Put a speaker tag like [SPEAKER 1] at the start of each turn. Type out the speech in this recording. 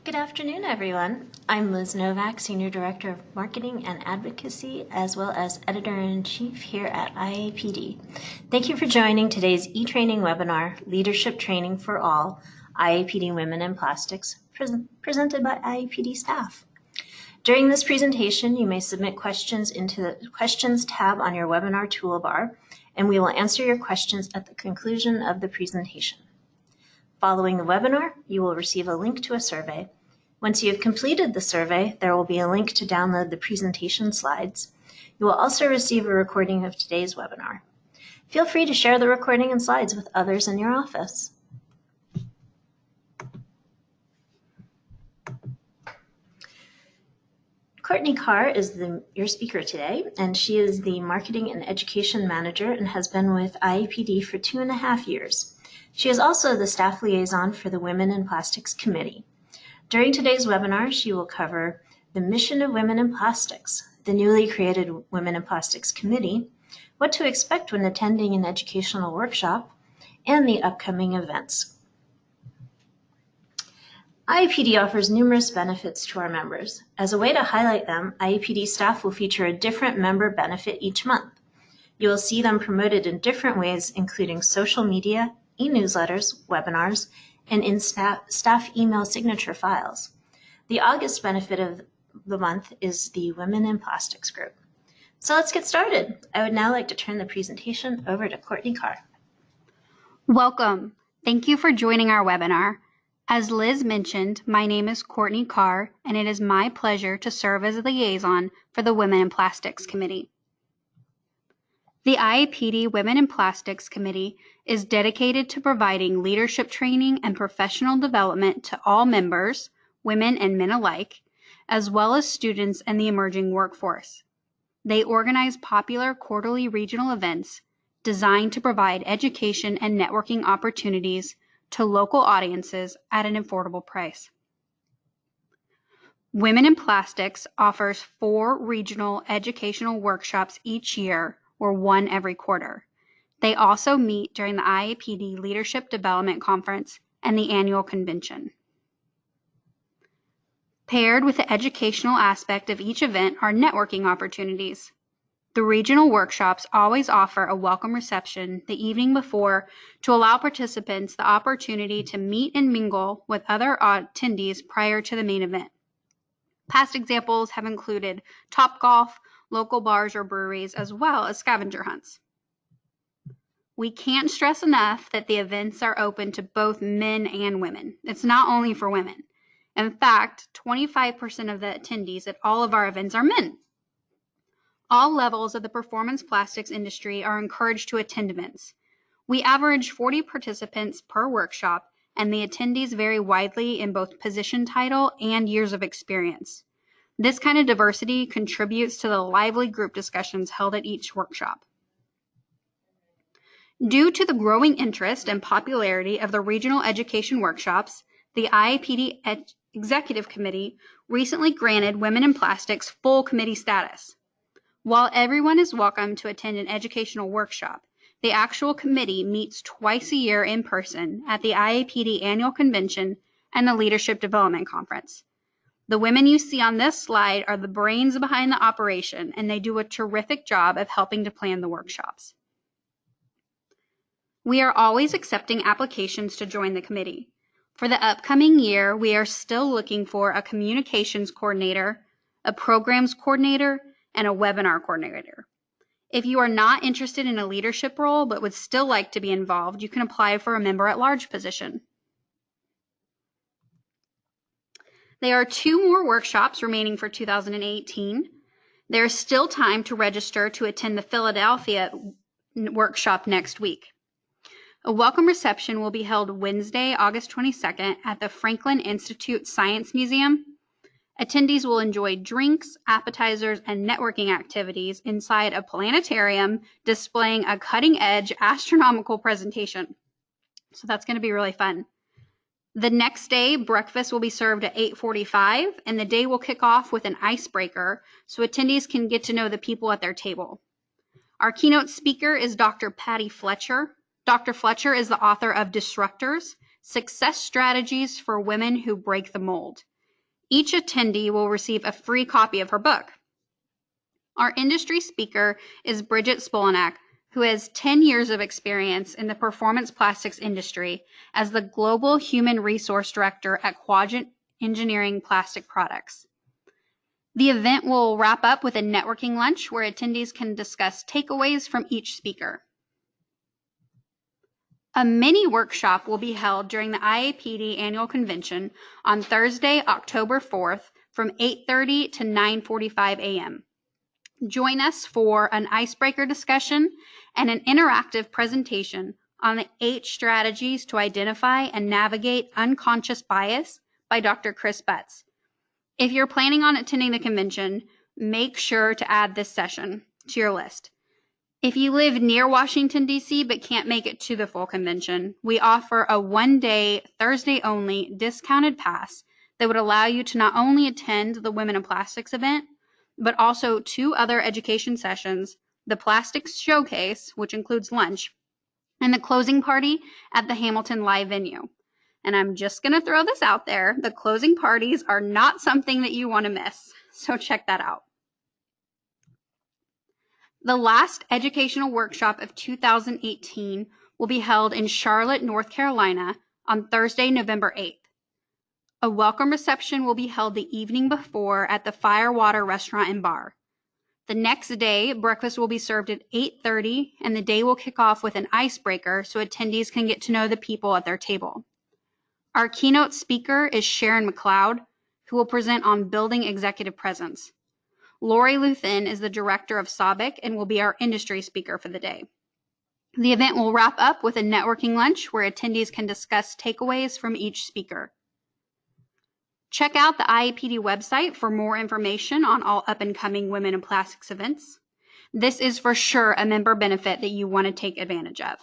[SPEAKER 1] Good afternoon, everyone. I'm Liz Novak, Senior Director of Marketing and Advocacy, as well as Editor-in-Chief here at IAPD. Thank you for joining today's e-training webinar, Leadership Training for All, IAPD Women in Plastics, presented by IAPD staff. During this presentation, you may submit questions into the Questions tab on your webinar toolbar, and we will answer your questions at the conclusion of the presentation. Following the webinar, you will receive a link to a survey. Once you have completed the survey, there will be a link to download the presentation slides. You will also receive a recording of today's webinar. Feel free to share the recording and slides with others in your office. Courtney Carr is your speaker today, and she is the Marketing and Education Manager and has been with IAPD for 2.5 years. She is also the staff liaison for the Women in Plastics Committee. During today's webinar, she will cover the mission of Women in Plastics, the newly created Women in Plastics Committee, what to expect when attending an educational workshop, and the upcoming events. IAPD offers numerous benefits to our members. As a way to highlight them, IAPD staff will feature a different member benefit each month. You will see them promoted in different ways, including social media, e-newsletters, webinars, and in staff email signature files. The August benefit of the month is the Women in Plastics group. So let's get started. I would now like to turn the presentation over to Courtney Carr.
[SPEAKER 2] Welcome. Thank you for joining our webinar. As Liz mentioned, my name is Courtney Carr, and it is my pleasure to serve as a liaison for the Women in Plastics Committee. The IAPD Women in Plastics Committee is dedicated to providing leadership training and professional development to all members, women and men alike, as well as students and the emerging workforce. They organize popular quarterly regional events designed to provide education and networking opportunities to local audiences at an affordable price. Women in Plastics offers 4 regional educational workshops each year, or 1 every quarter. They also meet during the IAPD Leadership Development Conference and the annual convention. Paired with the educational aspect of each event are networking opportunities. The regional workshops always offer a welcome reception the evening before to allow participants the opportunity to meet and mingle with other attendees prior to the main event. Past examples have included Topgolf, local bars or breweries, as well as scavenger hunts. We can't stress enough that the events are open to both men and women. It's not only for women. In fact, 25% of the attendees at all of our events are men. All levels of the performance plastics industry are encouraged to attend events. We average 40 participants per workshop, and the attendees vary widely in both position title and years of experience. This kind of diversity contributes to the lively group discussions held at each workshop. Due to the growing interest and popularity of the regional education workshops, the IAPD Executive Committee recently granted Women in Plastics full committee status. While everyone is welcome to attend an educational workshop, the actual committee meets twice a year in person at the IAPD Annual Convention and the Leadership Development Conference. The women you see on this slide are the brains behind the operation, and they do a terrific job of helping to plan the workshops. We are always accepting applications to join the committee. For the upcoming year, we are still looking for a communications coordinator, a programs coordinator, and a webinar coordinator. If you are not interested in a leadership role but would still like to be involved, you can apply for a member-at-large position. There are 2 more workshops remaining for 2018. There is still time to register to attend the Philadelphia workshop next week. A welcome reception will be held Wednesday, August 22nd at the Franklin Institute Science Museum. Attendees will enjoy drinks, appetizers, and networking activities inside a planetarium displaying a cutting-edge astronomical presentation. So that's going to be really fun. The next day, breakfast will be served at 8:45, and the day will kick off with an icebreaker so attendees can get to know the people at their table. Our keynote speaker is Dr. Patty Fletcher. Dr. Fletcher is the author of Disruptors, Success Strategies for Women Who Break the Mold. Each attendee will receive a free copy of her book. Our industry speaker is Bridget Spolanak, who has 10 years of experience in the performance plastics industry as the Global Human Resource Director at Quadrant Engineering Plastic Products. The event will wrap up with a networking lunch where attendees can discuss takeaways from each speaker. A mini workshop will be held during the IAPD annual convention on Thursday, October 4th from 8:30 to 9:45 a.m. Join us for an icebreaker discussion and an interactive presentation on the 8 strategies to identify and navigate unconscious bias by Dr. Chris Butts. If you're planning on attending the convention, make sure to add this session to your list. If you live near Washington, D.C., but can't make it to the full convention, we offer a one-day, Thursday-only discounted pass that would allow you to not only attend the Women in Plastics event, but also 2 other education sessions, the Plastics Showcase, which includes lunch, and the closing party at the Hamilton Live venue. And I'm just going to throw this out there. The closing parties are not something that you want to miss, so check that out. The last educational workshop of 2018 will be held in Charlotte, North Carolina on Thursday, November 8th. A welcome reception will be held the evening before at the Firewater Restaurant and Bar. The next day, breakfast will be served at 8:30, and the day will kick off with an icebreaker so attendees can get to know the people at their table. Our keynote speaker is Sharon McLeod, who will present on building executive presence. Lori Luthen is the director of SABIC and will be our industry speaker for the day. The event will wrap up with a networking lunch where attendees can discuss takeaways from each speaker. Check out the IAPD website for more information on all up-and-coming Women in Plastics events. This is for sure a member benefit that you want to take advantage of.